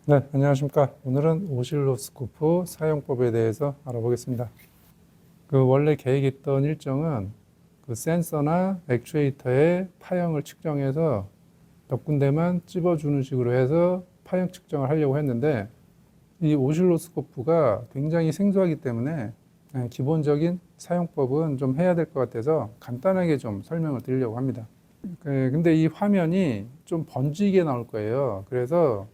네, 안녕하십니까. 오늘은 오실로스코프 사용법에 대해서 알아보겠습니다. 원래 계획했던 일정은 센서나 액추에이터의 파형을 측정해서 몇 군데만 찝어주는 식으로 해서 파형 측정을 하려고 했는데, 이 오실로스코프가 굉장히 생소하기 때문에 기본적인 사용법은 좀 해야 될 것 같아서 간단하게 좀 설명을 드리려고 합니다. 근데 이 화면이 좀 번지게 나올 거예요. 그래서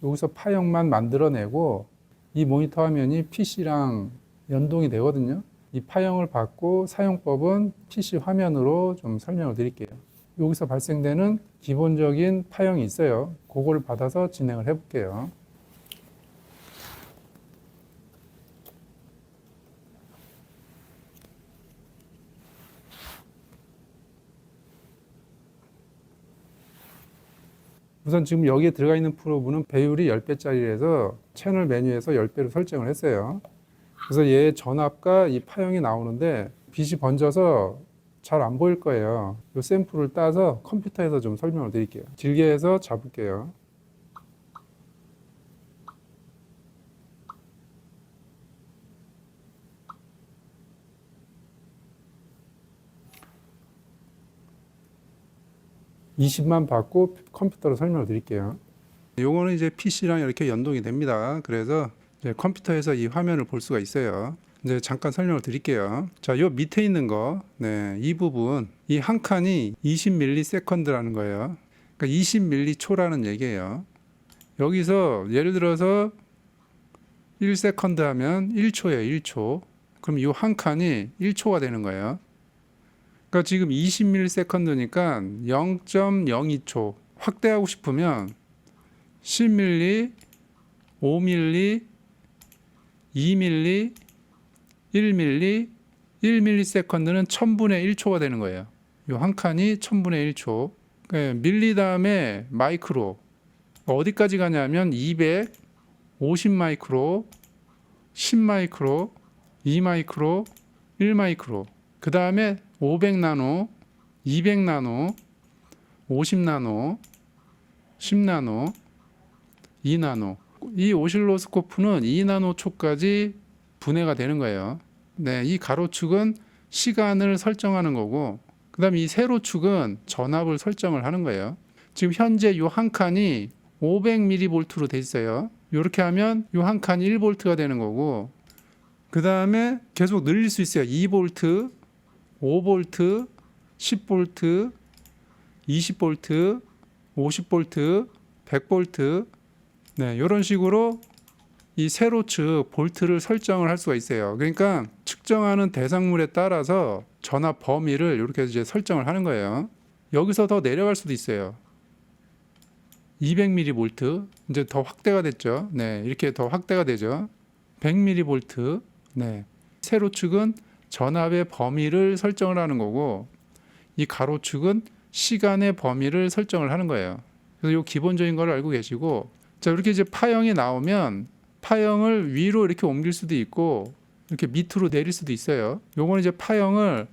여기서 파형만 만들어내고 이 모니터 화면이 PC랑 연동이 되거든요. 이 파형을 받고 사용법은 PC 화면으로 좀 설명을 드릴게요. 여기서 발생되는 기본적인 파형이 있어요. 그거를 받아서 진행을 해볼게요. 우선 지금 여기에 들어가 있는 프로브는 배율이 10배짜리라서 채널 메뉴에서 10배로 설정을 했어요. 그래서 얘 전압과 이 파형이 나오는데 빛이 번져서 잘 안 보일 거예요. 이 샘플을 따서 컴퓨터에서 좀 설명을 드릴게요. 길게 해서 잡을게요. (20만) 받고 컴퓨터로 설명을 드릴게요. 요거는 이제 PC랑 이렇게 연동이 됩니다. 그래서 이제 컴퓨터에서 이 화면을 볼 수가 있어요. 이제 잠깐 설명을 드릴게요. 자, 요 밑에 있는 거, 이 부분, 이 한 칸이 20ms라는 거예요. 그러니까 20m초라는 얘기예요. 여기서 예를 들어서 1세컨드 하면 1초예요, 1초. 그럼 이 한 칸이 1초가 되는 거예요. 그러니까 지금 20ms니까 0.02초. 확대하고 싶으면 10mm, 5mm, 2mm, 1mm, 1ms는 1000분의 1초가 되는 거예요. 이 한 칸이 1000분의 1초. 밀리 다음에 마이크로. 어디까지 가냐면 200, 50 마이크로, 10 마이크로, 2 마이크로, 1 마이크로. 그 다음에 500 나노, 200 나노, 50 나노, 10 나노, 2 나노. 이 오실로스코프는 2 나노초까지 분해가 되는 거예요. 이 가로축은 시간을 설정하는 거고, 그 다음에 이 세로축은 전압을 설정을 하는 거예요. 지금 현재 이 한 칸이 500mV로 돼 있어요. 이렇게 하면 이 한 칸이 1V가 되는 거고, 그 다음에 계속 늘릴 수 있어요. 2V, 5V, 10V, 20V, 50V, 100V, 이런 식으로 이 세로측 볼트를 설정을 할 수가 있어요. 그러니까 측정하는 대상물에 따라서 전압 범위를 이렇게 이제 설정을 하는 거예요. 여기서 더 내려갈 수도 있어요. 200mV, 이제 더 확대가 됐죠. 이렇게 더 확대가 되죠. 100mV, 세로축은 전압의 범위를 설정을 하는 거고, 이 가로축은 시간의 범위를 설정을 하는 거예요. 그래서 이 기본적인 걸 알고 계시고, 자, 이렇게 이제 파형이 나오면 파형을 위로 이렇게 옮길 수도 있고 이렇게 밑으로 내릴 수도 있어요. 요거는 이제 파형을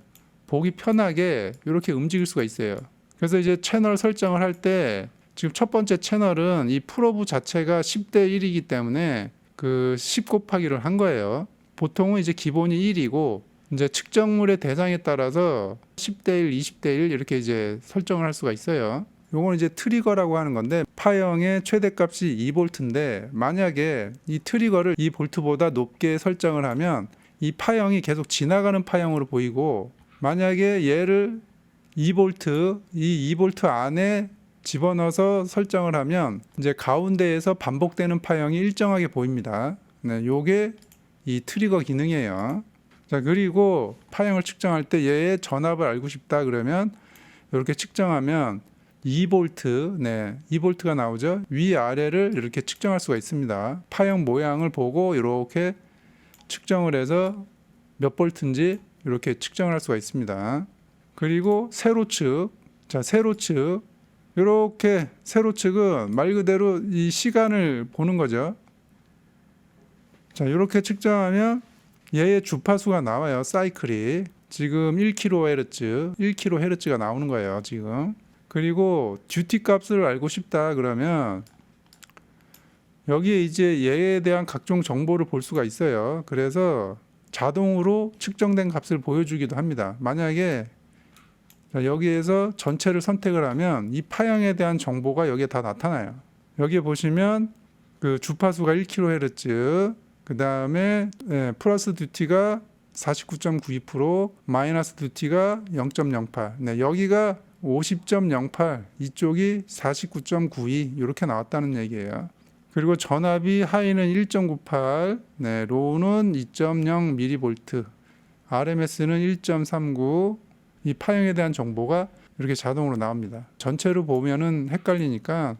보기 편하게 이렇게 움직일 수가 있어요. 그래서 이제 채널 설정을 할 때 지금 첫 번째 채널은 이 프로브 자체가 10대 1이기 때문에 그 10 곱하기를 한 거예요. 보통은 이제 기본이 1이고 이제 측정물의 대상에 따라서 10대 1, 20대 1 이렇게 이제 설정을 할 수가 있어요. 요건 이제 트리거라고 하는 건데 파형의 최대값이 2V인데 만약에 이 트리거를 2V보다 높게 설정을 하면 이 파형이 계속 지나가는 파형으로 보이고, 만약에 얘를 2V, 이 2V 안에 집어넣어서 설정을 하면 이제 가운데에서 반복되는 파형이 일정하게 보입니다. 요게 이 트리거 기능이에요. 자, 그리고 파형을 측정할 때 얘의 전압을 알고 싶다 그러면 이렇게 측정하면 2V, 2V가 나오죠. 위아래를 이렇게 측정할 수가 있습니다. 파형 모양을 보고 이렇게 측정을 해서 몇 볼트인지 이렇게 측정을 할 수가 있습니다. 그리고 세로측, 자, 세로측, 이렇게 세로측은 말 그대로 이 시간을 보는 거죠. 자, 이렇게 측정하면 얘의 주파수가 나와요. 사이클이 지금 1kHz, 1kHz가 나오는 거예요. 지금. 그리고 듀티 값을 알고 싶다 그러면 여기에 이제 얘에 대한 각종 정보를 볼 수가 있어요. 그래서 자동으로 측정된 값을 보여주기도 합니다. 만약에 여기에서 전체를 선택을 하면 이 파형에 대한 정보가 여기에 다 나타나요. 여기에 보시면 그 주파수가 1kHz, 그 다음에 플러스 듀티가 49.92%, 마이너스 듀티가 0.08. 네, 여기가 50.08, 이쪽이 49.92 이렇게 나왔다는 얘기예요. 그리고 전압이 하이는 1.98, 네, 로우는 2.0mV, RMS는 1.39. 이 파형에 대한 정보가 이렇게 자동으로 나옵니다. 전체로 보면은 헷갈리니까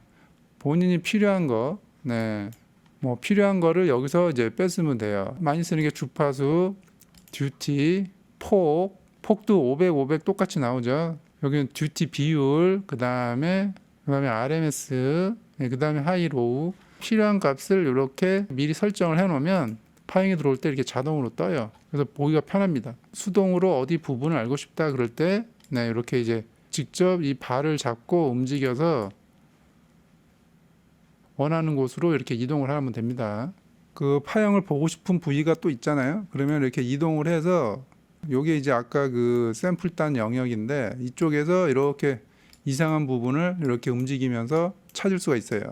본인이 필요한 거, 네, 뭐 필요한 거를 여기서 이제 뺐으면 돼요. 많이 쓰는 게 주파수, 듀티, 폭도 500, 500 똑같이 나오죠. 여기는 듀티 비율, 그 다음에 RMS, 네, 그 다음에 하이, 로우. 필요한 값을 이렇게 미리 설정을 해놓으면 파형이 들어올 때 이렇게 자동으로 떠요. 그래서 보기가 편합니다. 수동으로 어디 부분을 알고 싶다 그럴 때, 네, 이렇게 이제 직접 이 발을 잡고 움직여서 원하는 곳으로 이렇게 이동을 하면 됩니다. 그 파형을 보고 싶은 부위가 또 있잖아요. 그러면 이렇게 이동을 해서 요게 이제 아까 그 샘플 딴 영역인데 이쪽에서 이렇게 이상한 부분을 이렇게 움직이면서 찾을 수가 있어요.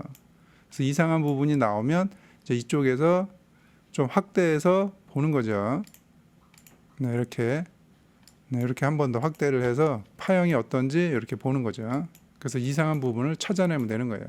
그래서 이상한 부분이 나오면 이제 이쪽에서 좀 확대해서 보는 거죠. 네, 이렇게 한 번 더 확대를 해서 파형이 어떤지 이렇게 보는 거죠. 그래서 이상한 부분을 찾아내면 되는 거예요.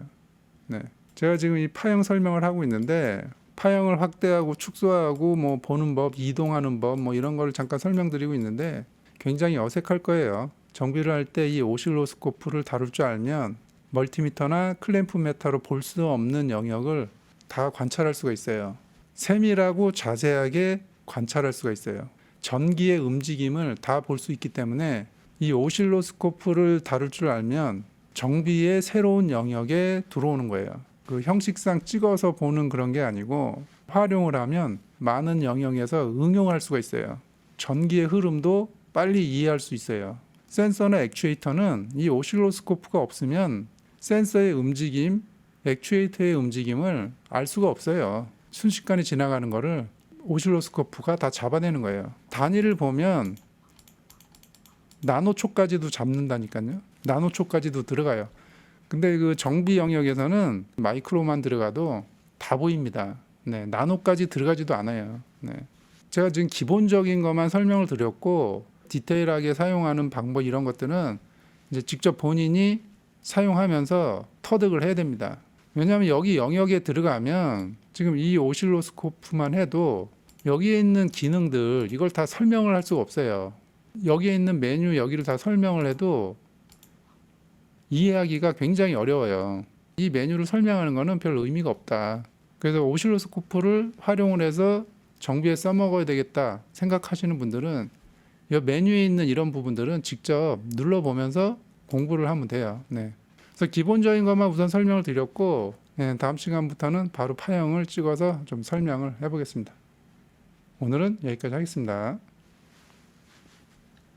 네, 제가 지금 이 파형 설명을 하고 있는데 파형을 확대하고 축소하고 뭐 보는 법, 이동하는 법 뭐 이런 거를 잠깐 설명드리고 있는데 굉장히 어색할 거예요. 정비를 할 때 이 오실로스코프를 다룰 줄 알면 멀티미터나 클램프 메타로 볼 수 없는 영역을 다 관찰할 수가 있어요. 세밀하고 자세하게 관찰할 수가 있어요. 전기의 움직임을 다 볼 수 있기 때문에 이 오실로스코프를 다룰 줄 알면 정비의 새로운 영역에 들어오는 거예요. 그 형식상 찍어서 보는 그런 게 아니고 활용을 하면 많은 영역에서 응용할 수가 있어요. 전기의 흐름도 빨리 이해할 수 있어요. 센서나 액추에이터는 이 오실로스코프가 없으면 센서의 움직임, 액추에이터의 움직임을 알 수가 없어요. 순식간에 지나가는 거를 오실로스코프가 다 잡아내는 거예요. 단위를 보면 나노초까지도 잡는다니까요. 나노초까지도 들어가요. 근데 그 정비 영역에서는 마이크로만 들어가도 다 보입니다. 네, 나노까지 들어가지도 않아요. 네. 제가 지금 기본적인 것만 설명을 드렸고 디테일하게 사용하는 방법 이런 것들은 이제 직접 본인이 사용하면서 터득을 해야 됩니다. 왜냐하면 여기 영역에 들어가면 지금 이 오실로스코프만 해도 여기에 있는 기능들 이걸 다 설명을 할 수가 없어요. 여기에 있는 메뉴 여기를 다 설명을 해도 이해하기가 굉장히 어려워요. 이 메뉴를 설명하는 거는 별 의미가 없다. 그래서 오실로스코프를 활용을 해서 정비에 써먹어야 되겠다 생각하시는 분들은 이 메뉴에 있는 이런 부분들은 직접 눌러보면서 공부를 하면 돼요. 네. 그래서 기본적인 것만 우선 설명을 드렸고 다음 시간부터는 바로 파형을 찍어서 좀 설명을 해보겠습니다. 오늘은 여기까지 하겠습니다.